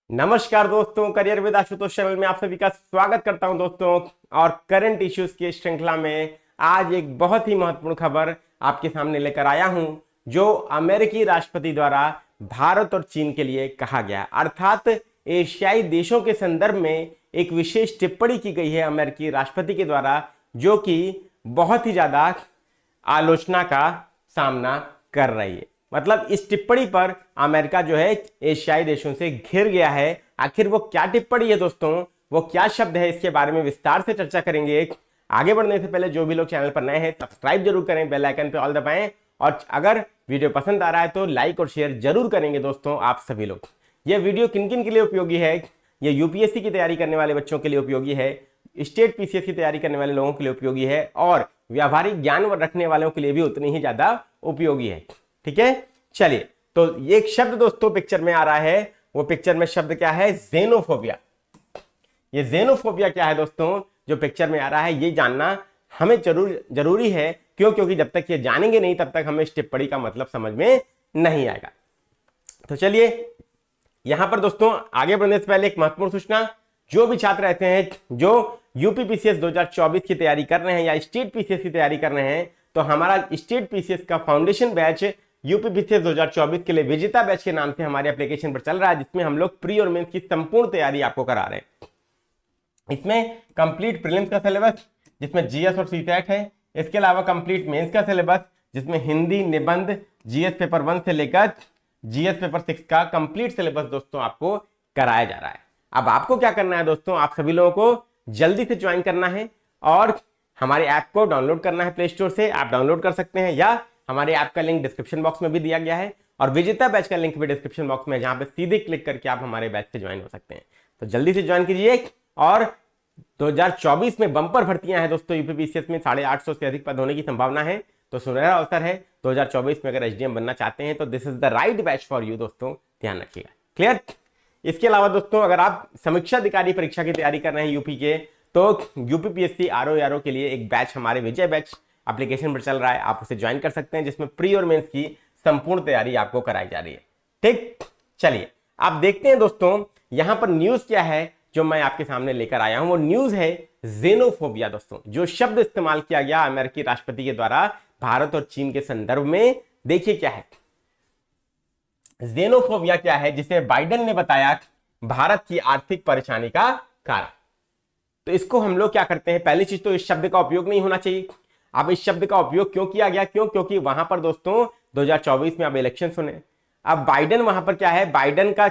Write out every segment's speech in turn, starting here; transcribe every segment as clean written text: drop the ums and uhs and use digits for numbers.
नमस्कार दोस्तों, career with Ashutosh channel में आप सभी का स्वागत करता हूं दोस्तों। और करंट इश्यूज की श्रृंखला में आज एक बहुत ही महत्वपूर्ण खबर आपके सामने लेकर आया हूं, जो अमेरिकी राष्ट्रपति द्वारा भारत और चीन के लिए कहा गया, अर्थात एशियाई देशों के संदर्भ में एक विशेष टिप्पणी की गई है अमेरिकी राष्ट्रपति के द्वारा, जो कि बहुत ही ज्यादा आलोचना का सामना कर रही है। मतलब इस टिप्पणी पर अमेरिका जो है एशियाई देशों से घिर गया है। आखिर वो क्या टिप्पणी है दोस्तों, वो क्या शब्द है, इसके बारे में विस्तार से चर्चा करेंगे। आगे बढ़ने से पहले जो भी लोग चैनल पर नए हैं सब्सक्राइब जरूर करें, बेल आइकन पे ऑल दबाएं, और अगर वीडियो पसंद आ रहा है तो लाइक और शेयर जरूर करेंगे दोस्तों आप सभी लोग। ये वीडियो किन किन के लिए उपयोगी है? ये यूपीएससी की तैयारी करने वाले बच्चों के लिए उपयोगी है, स्टेट पीसीएस की तैयारी करने वाले लोगों के लिए उपयोगी है, और व्यावहारिक ज्ञान रखने वालों के लिए भी उतनी ही ज्यादा उपयोगी है। ठीक है, चलिए। तो एक शब्द दोस्तों पिक्चर में आ रहा है, वो पिक्चर में शब्द क्या है? ज़ेनोफोबिया। ये ज़ेनोफोबिया क्या है दोस्तों, जो पिक्चर में आ रहा है, ये जानना हमें जरूरी है। क्यों? क्योंकि जब तक ये जानेंगे नहीं तब तक हमें इस टिप्पणी का मतलब समझ में नहीं आएगा। तो चलिए यहां पर दोस्तों आगे बढ़ने से पहले एक महत्वपूर्ण सूचना, जो भी छात्र रहते हैं जो यूपी पीसीएस 2024 की तैयारी कर रहे हैं या स्टेट पीसीएस की तैयारी कर रहे हैं, तो हमारा स्टेट पीसीएस का फाउंडेशन बैच यूपी पीसीएस 2024 के लिए विजेता बैच के नाम से हमारे एप्लीकेशन पर चल रहा है, जिसमें हम लोग प्री और मेंस की संपूर्ण तैयारी आपको करा रहे हैं। इसमें कंप्लीट प्रीलिम्स का सिलेबस, जिसमें जीएस और सीटेट है। इसके अलावा कंप्लीट मेंस का सिलेबस, जिसमें हिंदी, निबंध, जीएस पेपर 1 से लेकर जीएस पेपर 6 का कंप्लीट सिलेबस दोस्तों आपको कराया जा रहा है। अब आपको क्या करना है दोस्तों, आप सभी लोगों को जल्दी से ज्वाइन करना है और हमारे ऐप को डाउनलोड करना है। प्ले स्टोर से आप डाउनलोड कर सकते हैं, या हमारे ऐप का लिंक डिस्क्रिप्शन बॉक्स में भी दिया गया है, और विजेता बैच का लिंक भी डिस्क्रिप्शन बॉक्स में, जहां पे सीधे क्लिक करके आप हमारे बैच से ज्वाइन हो सकते हैं। तो जल्दी से ज्वाइन कीजिए। और 2024 में बंपर भर्तियां हैं दोस्तों यूपीपीसीएस में, 850 से अधिक पद होने की संभावना है। तो सुनहरा अवसर है 2024 में, अगर एसडीएम बनना चाहते हैं तो this is the right batch for you दोस्तों, ध्यान रखिएगा। क्लियर? इसके अलावा दोस्तों अगर आप समीक्षा अधिकारी परीक्षा की तैयारी कर रहे हैं यूपी के, तो यूपीपीएससी आरओ के लिए एक बैच हमारे विजय बैच एप्लीकेशन पर चल रहा है, आप उसे ज्वाइन कर सकते हैं, जिसमें प्री और मेंस की संपूर्ण तैयारी आपको कराई जा रही है। ठीक, चलिए आप देखते हैं दोस्तों यहां पर न्यूज क्या है जो मैं आपके सामने लेकर आया हूं। वो न्यूज है ज़ेनोफोबिया दोस्तों, जो शब्द इस्तेमाल किया गया अमेरिकी राष्ट्रपति के द्वारा भारत और चीन के संदर्भ में। देखिए क्या है ज़ेनोफोबिया, क्या है जिसे बाइडेन ने बताया भारत की आर्थिक परेशानी का कारण। तो इसको हम लोग क्या करते हैं, पहली चीज तो इस शब्द का उपयोग नहीं होना चाहिए। अब इस शब्द का उपयोग क्यों किया गया? क्यों? क्योंकि वहां पर दोस्तों 2024 में अब इलेक्शन होने। अब बाइडेन वहां पर क्या है, बाइडेन का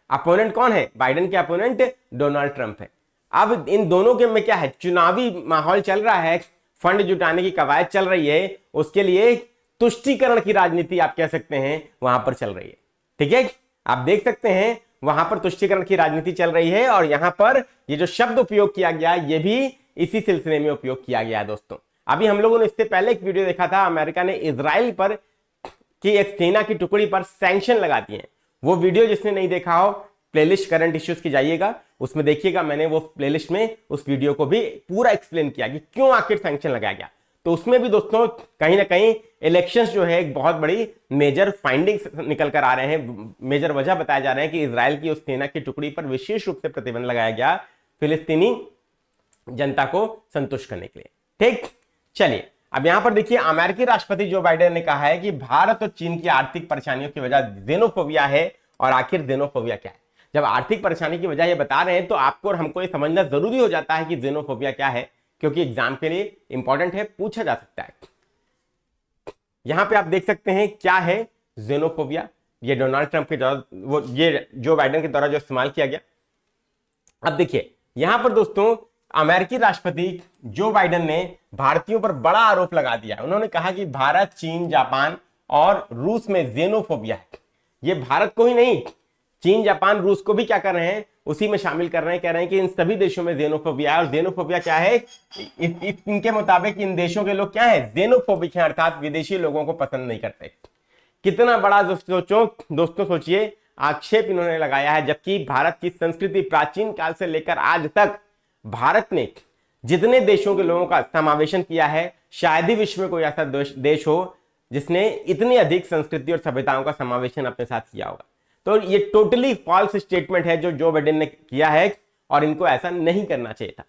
अपोनेंट कौन है? बाइडेन के अपोनेंट डोनाल्ड ट्रंप है। अब इन दोनों के में क्या है, चुनावी माहौल चल रहा है, फंड जुटाने की कवायद चल रही है, उसके लिए तुष्टीकरण की राजनीति आप कह सकते हैं वहां पर चल रही है। ठीक है, आप देख सकते हैं वहां पर तुष्टीकरण की राजनीति चल रही है, और यहां पर ये जो शब्द उपयोग किया गया ये भी इसी सिलसिले में उपयोग किया गया है दोस्तों। अभी हम लोगों ने इससे पहले एक वीडियो देखा था, अमेरिका ने इजराइल पर की एक सेना की टुकड़ी पर सैंक्शन लगा दिए हैं। वो वीडियो जिसने नहीं देखा हो, प्लेलिस्ट करंट इश्यूज की जाइएगा, उसमें देखिएगा, मैंने वो प्लेलिस्ट में उस वीडियो को भी पूरा एक्सप्लेन किया कि क्यों आखिर सैंक्शन लगाया गया। तो उसमें भी दोस्तों कहीं ना कहीं इलेक्शंस जो है एक बहुत बड़ी मेजर फाइंडिंग्स निकल कर आ रहे हैं, मेजर वजह बताया जा रहे हैं कि इजराइल की उस सेना की टुकड़ी पर विशेष रूप से प्रतिबंध लगाया गया फिलिस्तीनी जनता को संतुष्ट करने के लिए। ठीक, चलिए अब यहां पर देखिए अमेरिकी राष्ट्रपति जो बाइडेन ने कहा है कि भारत और चीन की आर्थिक परेशानियों की वजह ज़ेनोफोबिया है। और आखिर ज़ेनोफोबिया क्या है? जब आर्थिक परेशानी की वजह ये बता रहे हैं तो आपको और हमको ये समझना जरूरी हो जाता है कि ज़ेनोफोबिया क्या है, क्योंकि एग्जाम के लिए इंपॉर्टेंट है, पूछा जा सकता है। यहां पे आप देख सकते हैं क्या है ज़ेनोफोबिया। ये डोनाल्ड ट्रंप के द्वारा, वो ये जो बाइडेन के द्वारा जो इस्तेमाल किया गया। अब देखिए यहां पर दोस्तों अमेरिकी राष्ट्रपति जो बाइडेन ने भारतीयों पर बड़ा आरोप लगा दिया। उन्होंने कहा कि भारत, चीन, जापान और रूस में ज़ेनोफोबिया है। ये भारत को ही नहीं, चीन, जापान, रूस को भी क्या कर रहे हैं, उसी में शामिल कर रहे हैं। कह रहे हैं कि इन सभी देशों में ज़ेनोफोबिया है। और ज़ेनोफोबिया क्या है, इनके मुताबिक इन देशों के लोग क्या है, ज़ेनोफोबिक हैं, अर्थात विदेशी लोगों को पसंद नहीं करते। कितना बड़ा दोस्तों सोचिए आक्षेप इन्होंने लगाया है, जबकि भारत की संस्कृति प्राचीन काल से लेकर आज तक भारत ने जितने देशों के लोगों का समावेशन किया है, शायद ही विश्व में कोई ऐसा देश हो जिसने इतनी अधिक संस्कृति और सभ्यताओं का समावेशन अपने साथ किया होगा। तो ये टोटली फॉल्स स्टेटमेंट है जो जो बाइडेन ने किया है और इनको ऐसा नहीं करना चाहिए था।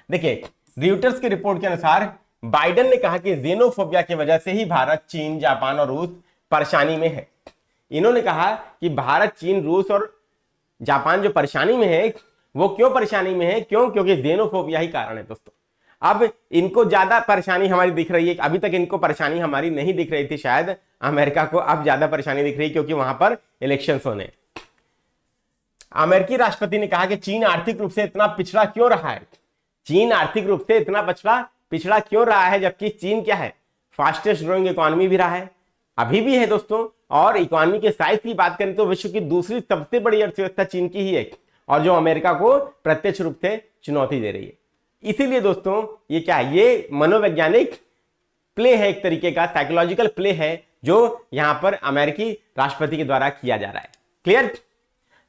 देखिए, रॉयटर्स की रिपोर्ट के अनुसार बाइडेन ने कहा कि जेनोफोबिया की वजह से ही भारत, चीन, जापान और रूस परेशानी में है। इन्होंने कहा कि भारत, चीन, रूस और जापान जो परेशानी में है, वो क्यों परेशानी में है? क्योंकि जेनोफोबिया ही कारण है दोस्तों। अब इनको ज्यादा परेशानी हमारी दिख रही है, अभी तक इनको परेशानी हमारी नहीं दिख रही थी, शायद अमेरिका को अब ज्यादा परेशानी दिख रही है क्योंकि वहां पर इलेक्शंस होने। अमेरिकी राष्ट्रपति ने कहा कि चीन आर्थिक रूप से इतना पिछड़ा क्यों रहा है? चीन आर्थिक रूप से इतना पिछड़ा क्यों रहा है, जबकि चीन क्या है? फास्टेस्ट ग्रोइंग इकोनॉमी भी रहा है, अभी भी है दोस्तों। और इकोनॉमी के साइज की बात करें तो विश्व की दूसरी सबसे बड़ी अर्थव्यवस्था चीन की ही है, और जो अमेरिका को प्रत्यक्ष रूप से चुनौती दे रही है। इसीलिए दोस्तों ये क्या है? ये मनोवैज्ञानिक प्ले है, एक तरीके का साइकोलॉजिकल प्ले है जो यहां पर अमेरिकी राष्ट्रपति के द्वारा किया जा रहा है। क्लियर?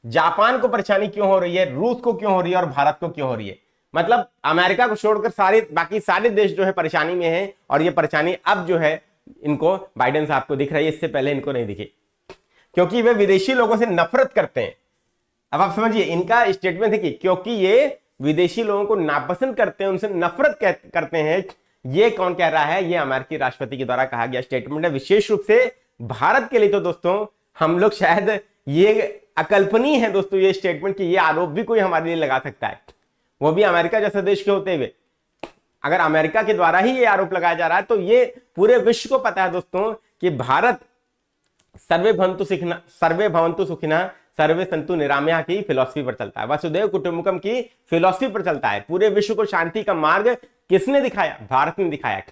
जापान को परेशानी क्यों हो रही है, रूस को क्यों हो रही है और भारत को क्यों हो रही है? मतलब अमेरिका को छोड़कर बाकी सारे देश जो है परेशानी में है, और ये परेशानी अब जो है इनको बाइडेन साहब को दिख रही है, इससे पहले इनको नहीं दिखी, क्योंकि वे विदेशी लोगों से नफरत करते हैं। अब आप समझिए, इनका स्टेटमेंट है कि क्योंकि ये विदेशी लोगों को नापसंद करते हैं, उनसे नफरत करते हैं। ये कौन कह रहा है? ये अमेरिकी राष्ट्रपति के द्वारा कहा गया स्टेटमेंट है। विशेष रूप से भारत के लिए तो दोस्तों हम लोग शायद ये अकल्पनीय है दोस्तों ये स्टेटमेंट कि ये आरोप भी कोई हमारे लिए लगा सकता है, वो भी अमेरिका जैसे देश के होते हुए। अगर अमेरिका के द्वारा ही ये आरोप लगाया जा रहा है तो ये पूरे विश्व को पता है दोस्तों कि भारत सर्वे भवन्तु सुखिनः सर्वे सन्तु निरामया की फिलॉसफी पर चलता है, वसुधैव कुटुंबकम की फिलॉसफी पर चलता है। पूरे विश्व को शांति का मार्ग किसने दिखाया? भारत ने दिखाया।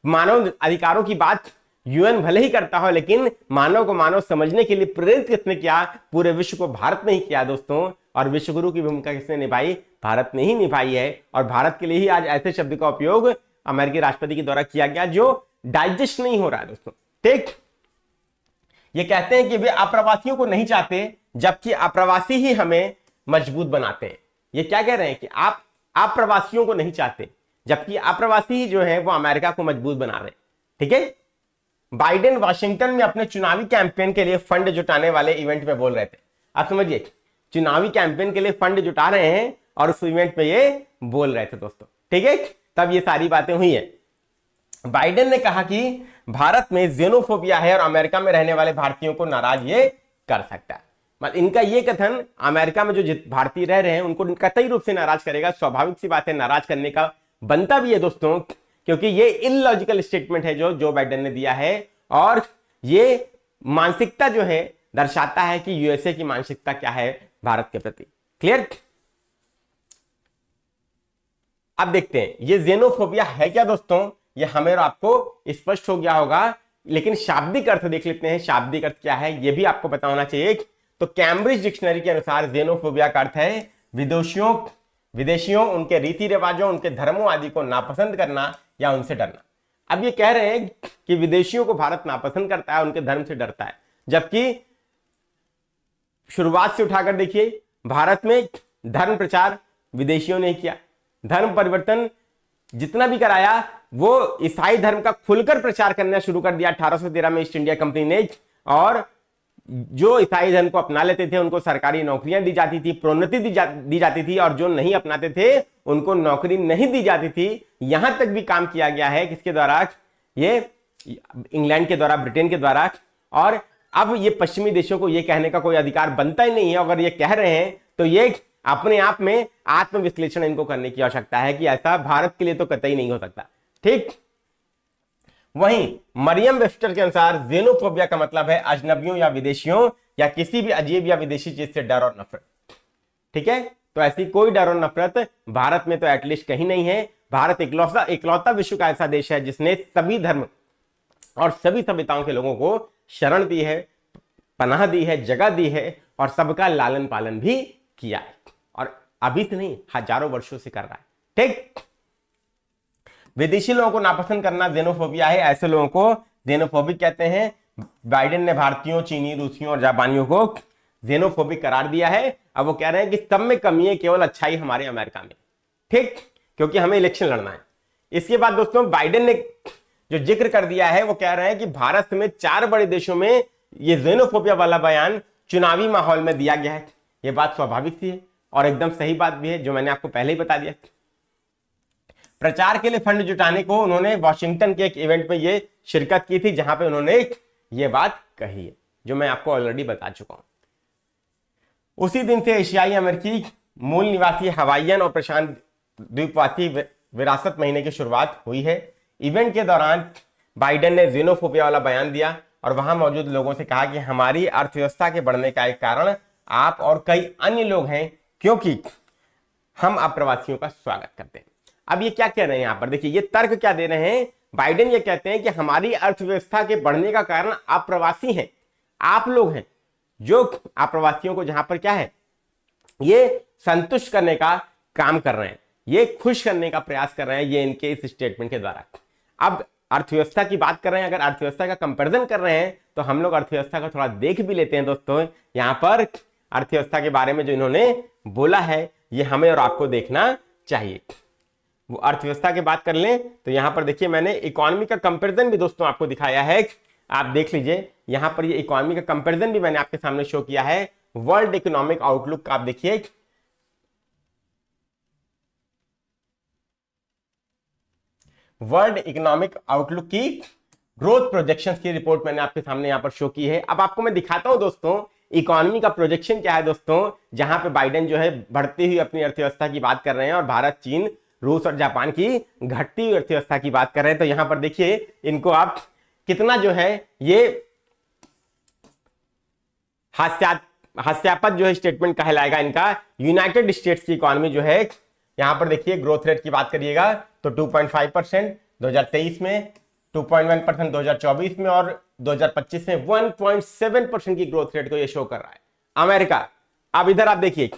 मानव अधिकारों की बात यूएन भले ही करता हो, लेकिन मानव को मानव समझने के लिए प्रेरित किसने किया? पूरे विश्व को भारत ने ही किया दोस्तों। और विश्वगुरु की भूमिका किसने निभाई? भारत ने ही निभाई है। और भारत के लिए ही आज ऐसे शब्द का उपयोग अमेरिकी राष्ट्रपति के द्वारा किया गया जो डाइजेस्ट नहीं हो रहा है दोस्तों। ठीक, ये कहते हैं कि वे अप्रवासियों को नहीं चाहते, जबकि अप्रवासी ही हमें मजबूत बनाते हैं। ये क्या कह रहे हैं कि आप अप्रवासियों को नहीं चाहते, जबकि अप्रवासी ही जो है वो अमेरिका को मजबूत बना रहे हैं। ठीक है, बाइडेन वाशिंगटन में अपने चुनावी कैंपेन के लिए फंड जुटाने वाले इवेंट में बोल रहे थे। आप समझिए, चुनावी कैंपेन के लिए फंड जुटा रहे हैं और उस इवेंट पे ये बोल रहे थे दोस्तों। ठीक है, तब ये सारी बातें हुई है। बाइडेन ने कहा कि भारत में जेनोफोबिया है और अमेरिका में रहने वाले भारतीयों को नाराज ये कर सकता है। मतलब इनका ये कथन अमेरिका में जो भारतीय रह रहे हैं उनको कतई रूप से नाराज करेगा। स्वाभाविक सी बात है, नाराज करने का बनता भी है दोस्तों, क्योंकि ये इलॉजिकल स्टेटमेंट है जो जो बाइडेन ने दिया है, और ये मानसिकता जो है दर्शाता है कि यूएसए की मानसिकता क्या है भारत के प्रति। क्लियर? अब देखते हैं ये जेनोफोबिया है क्या दोस्तों। ये हमें और आपको स्पष्ट हो गया होगा, लेकिन शाब्दिक अर्थ देख लेते हैं। शाब्दिक अर्थ क्या है ये भी आपको पता होना चाहिए। तो कैम्ब्रिज डिक्शनरी के अनुसार जेनोफोबिया का अर्थ है विदेशियों, उनके रीति रिवाजों, उनके धर्मों आदि को नापसंद करना या उनसे डरना। अब ये कह रहे हैं कि विदेशियों को भारत नापसंद करता है, उनके धर्म से डरता है, जबकि शुरुआत से उठाकर देखिए भारत में धर्म प्रचार विदेशियों ने किया। धर्म परिवर्तन जितना भी कराया वो ईसाई धर्म का खुलकर प्रचार करना शुरू कर दिया 1813 में ईस्ट इंडिया कंपनी ने। और जो ईसाई धर्म को अपना लेते थे उनको सरकारी नौकरियां दी जाती थी, प्रोन्नति दी जाती थी, और जो नहीं अपनाते थे उनको नौकरी नहीं दी जाती थी। यहां तक भी काम किया गया है किसके द्वारा? ये इंग्लैंड के द्वारा, ब्रिटेन के द्वारा। और अब ये पश्चिमी देशों को ये कहने का कोई अधिकार बनता ही नहीं है। अगर ये कह रहे हैं तो ये अपने आप में आत्मविश्लेषण इनको करने की आवश्यकता है कि ऐसा भारत के लिए तो कतई नहीं हो सकता। ठीक, वहीं मरियम वेबस्टर के अनुसार जेनोफोबिया का मतलब है अजनबियों या विदेशियों या किसी भी अजीब या विदेशी चीज से डर और नफरत। ठीक है, तो ऐसी कोई डर और नफरत भारत में तो एटलीस्ट कहीं नहीं है। भारत इकलौता विश्व का ऐसा देश है जिसने सभी धर्म और सभी सभ्यताओं के लोगों को शरण दी है, पनाह दी है, जगह दी है, और सबका लालन पालन भी किया है, और अभी से नहीं हजारों वर्षों से कर रहा है। ठीक, विदेशी लोगों को नापसंद करना जेनोफोबिया है, ऐसे लोगों को जेनोफोबिक कहते हैं। बाइडेन ने भारतीयों, चीनी, रूसियों और जापानियों को जेनोफोबिक करार दिया है। अब वो कह रहे हैं कि सब में कमी है, केवल अच्छाई हमारे अमेरिका में। ठीक, क्योंकि हमें इलेक्शन लड़ना है। इसके बाद दोस्तों बाइडेन ने जो जिक्र कर दिया है वो कह रहे हैं कि भारत समेत 4 बड़े देशों में ये जेनोफोबिया वाला बयान चुनावी माहौल में दिया गया है। ये बात स्वाभाविक सी है और एकदम सही बात भी है, जो मैंने आपको पहले ही बता दिया। प्रचार के लिए फंड जुटाने को उन्होंने वॉशिंगटन के एक इवेंट में ये शिरकत की थी, जहां पे उन्होंने ये बात कही है, जो मैं आपको ऑलरेडी बता चुका हूं। उसी दिन से एशियाई अमेरिकी मूल निवासी हवाईयन और प्रशांत द्वीपवासी विरासत महीने की शुरुआत हुई है। इवेंट के दौरान बाइडेन ने जेनोफोबिया वाला बयान दिया और वहां मौजूद लोगों से कहा कि हमारी अर्थव्यवस्था के बढ़ने का एक कारण आप और कई अन्य लोग हैं, क्योंकि हम अप्रवासियों का स्वागत करते हैं। अब ये क्या कह रहे हैं यहां पर, देखिए ये तर्क क्या दे रहे हैं। बाइडेन ये कहते हैं कि हमारी अर्थव्यवस्था के बढ़ने का कारण अप्रवासी हैं, आप लोग हैं, जो अप्रवासियों को जहां पर क्या है ये संतुष्ट करने का काम कर रहे हैं, ये खुश करने का प्रयास कर रहे हैं, ये इनके इस स्टेटमेंट के द्वारा। अब अर्थव्यवस्था की बात कर रहे हैं, अगर अर्थव्यवस्था का कंपैरिजन कर रहे हैं तो हम लोग अर्थव्यवस्था का थोड़ा देख भी लेते हैं दोस्तों। यहां पर अर्थव्यवस्था के बारे में जो इन्होंने बोला है ये हमें और आपको देखना चाहिए। वो अर्थव्यवस्था की बात कर लें तो यहां पर देखिए मैंने इकोनॉमी का कंपैरिजन भी दोस्तों आपको दिखाया है, आप देख लीजिए। यहां पर ये इकोनॉमी का कंपैरिजन भी मैंने आपके सामने शो किया है। वर्ल्ड इकोनॉमिक आउटलुक आप देखिए, वर्ल्ड इकोनॉमिक आउटलुक की ग्रोथ प्रोजेक्शंस की रिपोर्ट मैंने आपके सामने यहां पर शो की है। अब आपको मैं दिखाता हूं दोस्तों इकोनॉमी का प्रोजेक्शन क्या है दोस्तों, जहां पे बाइडेन जो है बढ़ती हुई अपनी अर्थव्यवस्था की बात कर रहे हैं और भारत, चीन, रूस और जापान की घटती हुई अर्थव्यवस्था की बात कर रहे हैं। तो यहां पर देखिए इनको आप कितना जो है ये हास्यास्पद जो है स्टेटमेंट कहलाएगा इनका। यूनाइटेड स्टेट्स की इकोनॉमी जो है यहां पर देखिए ग्रोथ रेट की बात करिएगा तो 2.5% 2023 में, 2.1% 2024 में और 2025 में 1.7% की ग्रोथ रेट को ये शो कर रहा है अमेरिका। अब इधर आप देखिए,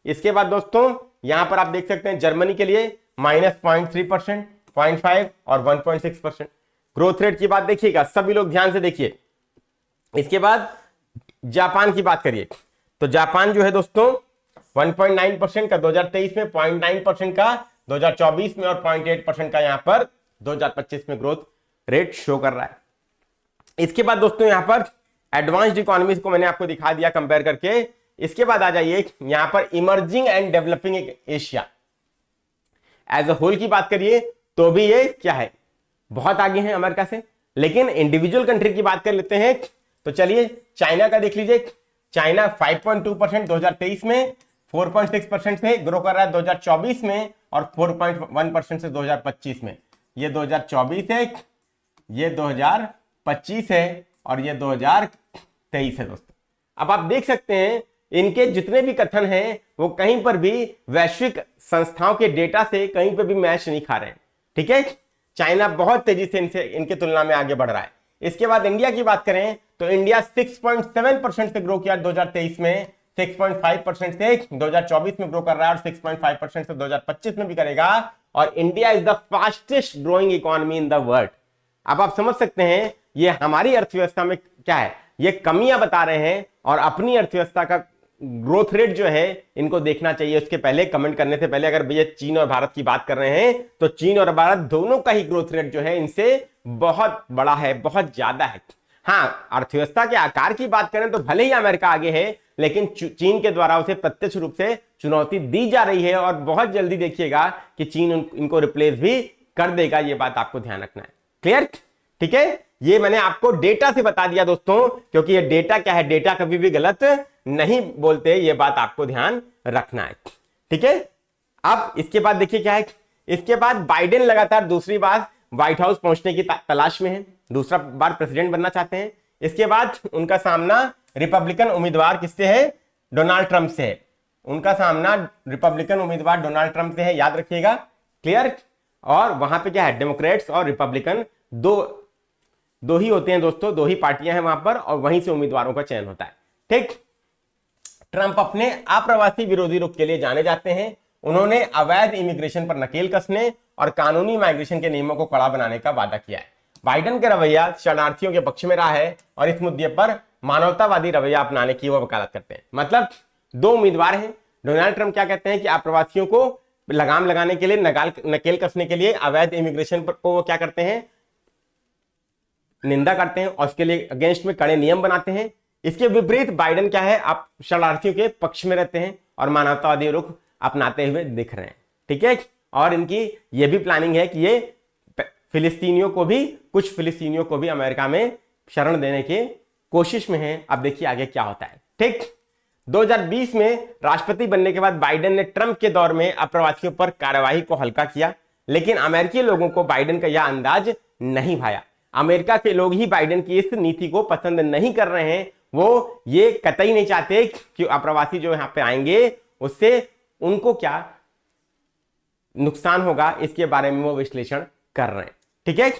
इसके बाद दोस्तों यहां पर आप देख सकते हैं जर्मनी के लिए -0.3%, 0.5 और 1.6% ग्रोथ रेट की बात देखिएगा, सभी लोग ध्यान से देखिए। इसके बाद जापान की बात करिए तो जापान जो है दोस्तों 1.9% का 2023 में, 0.9% का 2024 में और 0.8% का यहां पर 2025 में ग्रोथ रेट शो कर रहा है। इसके बाद दोस्तों यहां पर एडवांस्ड इकोनॉमीज को मैंने आपको दिखा दिया कंपेयर करके। इसके बाद आ जाइए यहां पर emerging and developing Asia as a whole की बात करिए तो भी ये क्या है बहुत आगे हैं अमेरिका से। लेकिन इंडिविजुअल कंट्री की बात कर लेते हैं तो चलिए चाइना का देख लीजिए। चाइना 5.2% 2023 में, 4.6% से ग्रो कर रहा है 2024 में और 4.1% से 2025 में। ये 2024 है, ये 2025 है और ये 2023 है दोस्तों। अब आप देख सकते हैं इनके जितने भी कथन हैं वो कहीं पर भी वैश्विक संस्थाओं के डेटा से कहीं पर भी मैच नहीं खा रहे हैं, ठीक है। चाइना बहुत तेजी से इनके तुलना में आगे बढ़ रहा है। इसके बाद इंडिया की बात करें तो इंडिया 6.7% से ग्रो किया 2023 में, 6.5% से 2024 में ग्रो कर रहा है और 6.5% से 2025 में भी करेगा। और India is the fastest growing economy in the world. अब आप समझ सकते हैं ये हमारी अर्थव्यवस्था में क्या है, ये कमियां बता रहे हैं और अपनी अर्थव्यवस्था का ग्रोथ रेट जो है इनको देखना चाहिए। उसके पहले कमेंट करने से पहले अगर भैया चीन और भारत की बात कर रहे हैं तो चीन और भारत दोनों का ही ग्रोथ रेट जो है इनसे बहुत बड़ा है, बहुत ज्यादा है। हाँ, अर्थव्यवस्था के आकार की बात करें तो भले ही अमेरिका आगे है, लेकिन चीन के द्वारा उसे प्रत्यक्ष रूप से चुनौती दी जा रही है और बहुत जल्दी देखिएगा कि चीन इनको रिप्लेस भी कर देगा। ये बात आपको ध्यान रखना है। क्लियर, ठीक है। ये मैंने आपको डेटा से बता दिया दोस्तों, क्योंकि ये डेटा क्या है, डेटा कभी भी गलत नहीं बोलते, ये बात आपको ध्यान रखना है, ठीक है। अब इसके बाद देखिए क्या है, इसके बाद बाइडेन लगातार दूसरी बार व्हाइट हाउस पहुंचने की तलाश में है, दूसरा बार प्रेसिडेंट बनना चाहते हैं। इसके बाद उनका सामना रिपब्लिकन उम्मीदवार किससे है, डोनाल्ड ट्रंप से है। उनका सामना रिपब्लिकन उम्मीदवार डोनाल्ड ट्रंप से है, याद रखिएगा। क्लियर। और वहां पे क्या है, डेमोक्रेट्स और रिपब्लिकन दो ही होते हैं दोस्तों, दो ही पार्टियां हैं वहां पर और वहीं से उम्मीदवारों का चयन होता है, ठीक। ट्रंप अपने अप्रवासी विरोधी रुख के लिए जाने जाते हैं। उन्होंने अवैध इमिग्रेशन पर नकेल कसने और कानूनी माइग्रेशन के नियमों को कड़ा बनाने का वादा किया है। बाइडेन का रवैया शरणार्थियों के पक्ष में रहा है और इस मुद्दे पर मानवतावादी रवैया अपनाने की वो वकालत करते हैं। मतलब दो उम्मीदवार हैं। डोनाल्ड ट्रंप क्या कहते हैं कि अप्रवासियों को लगाम लगाने के लिए, नकेल कसने के लिए, अवैध इमिग्रेशन पर को वो क्या करते हैं, निंदा करते हैं और उसके लिए अगेंस्ट में कड़े नियम बनाते हैं। इसके विपरीत बाइडेन क्या है, आप शरणार्थियों के पक्ष में रहते हैं और मानवतावादी रुख अपनाते हुए दिख रहे हैं। ठीक है, और इनकी यह भी प्लानिंग है कि ये कुछ फिलिस्तीनियों को भी अमेरिका में शरण देने की कोशिश में है। अब देखिए आगे क्या होता है। ठीक, 2020 में राष्ट्रपति बनने के बाद बाइडेन ने ट्रंप के दौर में अप्रवासियों पर कार्रवाई को हल्का किया, लेकिन अमेरिकी लोगों को बाइडेन का यह अंदाज नहीं भाया। अमेरिका के लोग ही बाइडेन की इस नीति को पसंद नहीं कर रहे हैं। वो ये कतई नहीं चाहते कि अप्रवासी जो यहां पे आएंगे उससे उनको क्या नुकसान होगा, इसके बारे में वो विश्लेषण कर रहे हैं। ठीक है,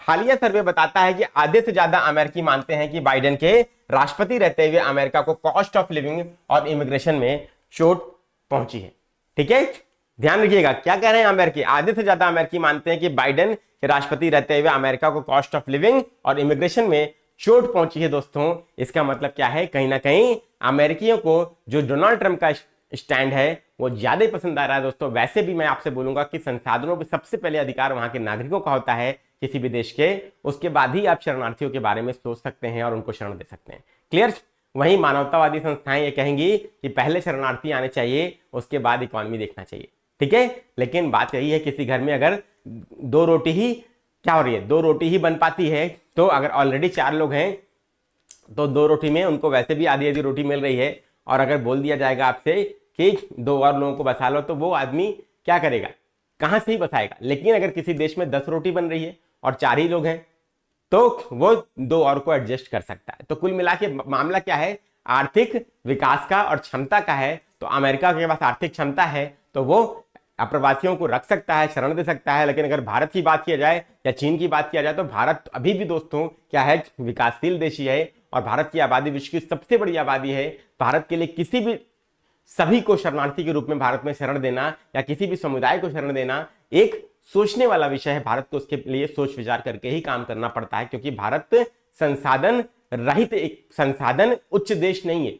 हालिया सर्वे बताता है कि आधे से ज्यादा अमेरिकी मानते हैं कि बाइडेन के राष्ट्रपति रहते हुए अमेरिका को कॉस्ट ऑफ लिविंग और इमिग्रेशन में चोट पहुंची है। ठीक है, ध्यान रखिएगा क्या कह रहे हैं अमेरिकी, आधे से ज्यादा अमेरिकी मानते हैं कि बाइडेन के राष्ट्रपति रहते हुए अमेरिका को कॉस्ट ऑफ लिविंग और इमिग्रेशन में चोट पहुंची है। दोस्तों, इसका मतलब क्या है, कहीं ना कहीं अमेरिकियों को जो डोनाल्ड ट्रंप का स्टैंड है वो ज्यादा ही पसंद आ रहा है। दोस्तों, वैसे भी मैं आपसे बोलूंगा कि संसाधनों पर सबसे पहले अधिकार वहां के नागरिकों का होता है किसी भी देश के, उसके बाद ही आप शरणार्थियों के बारे में सोच सकते हैं और उनको शरण दे सकते हैं। क्लियर। वहीं मानवतावादी संस्थाएं ये कहेंगी कि पहले शरणार्थी आने चाहिए, उसके बाद इकोनॉमी देखना चाहिए। ठीक है, लेकिन बात यही है, किसी घर में अगर दो रोटी ही क्या हो रही है, दो रोटी ही बन पाती है, तो अगर ऑलरेडी 4 लोग हैं तो 2 रोटी में उनको वैसे भी आधी आधी रोटी मिल रही है, और अगर बोल दिया जाएगा आपसे कि 2 और लोगों को बसा लो, तो वो आदमी क्या करेगा, कहां से ही बसाएगा। लेकिन अगर किसी देश में 10 रोटी बन रही है और 4 ही लोग हैं, तो वो 2 और को एडजस्ट कर सकता है। तो कुल मिला के मामला क्या है, आर्थिक विकास का और क्षमता का है। तो अमेरिका के पास आर्थिक क्षमता है तो वो अप्रवासियों को रख सकता है, शरण दे सकता है। लेकिन अगर भारत की बात किया जाए या चीन की बात किया जाए तो भारत अभी भी दोस्तों क्या है, विकासशील देश ही है, और भारत की आबादी विश्व की सबसे बड़ी आबादी है। भारत के लिए सभी को शरणार्थी के रूप में भारत में शरण देना या किसी भी समुदाय को शरण देना एक सोचने वाला विषय है। भारत को उसके लिए सोच विचार करके ही काम करना पड़ता है, क्योंकि भारत संसाधन रहित एक संसाधन उच्च देश नहीं है।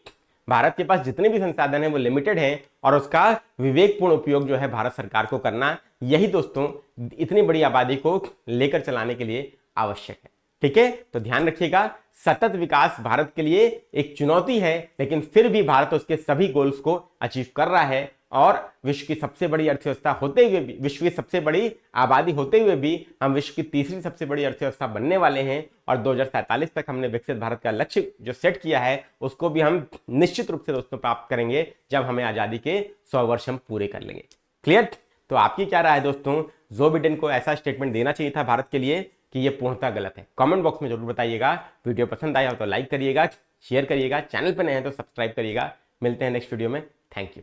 भारत के पास जितने भी संसाधन है वो लिमिटेड है, और उसका विवेकपूर्ण उपयोग जो है भारत सरकार को करना, यही दोस्तों इतनी बड़ी आबादी को लेकर चलाने के लिए आवश्यक है। ठीक है, तो ध्यान रखिएगा, सतत विकास भारत के लिए एक चुनौती है, लेकिन फिर भी भारत उसके सभी गोल्स को अचीव कर रहा है, और विश्व की सबसे बड़ी अर्थव्यवस्था होते हुए भी, विश्व की सबसे बड़ी आबादी होते हुए भी हम विश्व की तीसरी सबसे बड़ी अर्थव्यवस्था बनने वाले हैं। और 2047 तक हमने विकसित भारत का लक्ष्य जो सेट किया है उसको भी हम निश्चित रूप से दोस्तों प्राप्त करेंगे जब हमें आजादी के 100 वर्ष हम पूरे कर लेंगे। क्लियर। तो आपकी क्या राय है दोस्तों, जो बिडेन को ऐसा स्टेटमेंट देना चाहिए था भारत के लिए कि ये पूर्णतः गलत है? कमेंट बॉक्स में जरूर बताइएगा। वीडियो पसंद आया हो तो लाइक करिएगा, शेयर करिएगा, चैनल पर नए हैं तो सब्सक्राइब करिएगा। मिलते हैं नेक्स्ट वीडियो में। Thank you.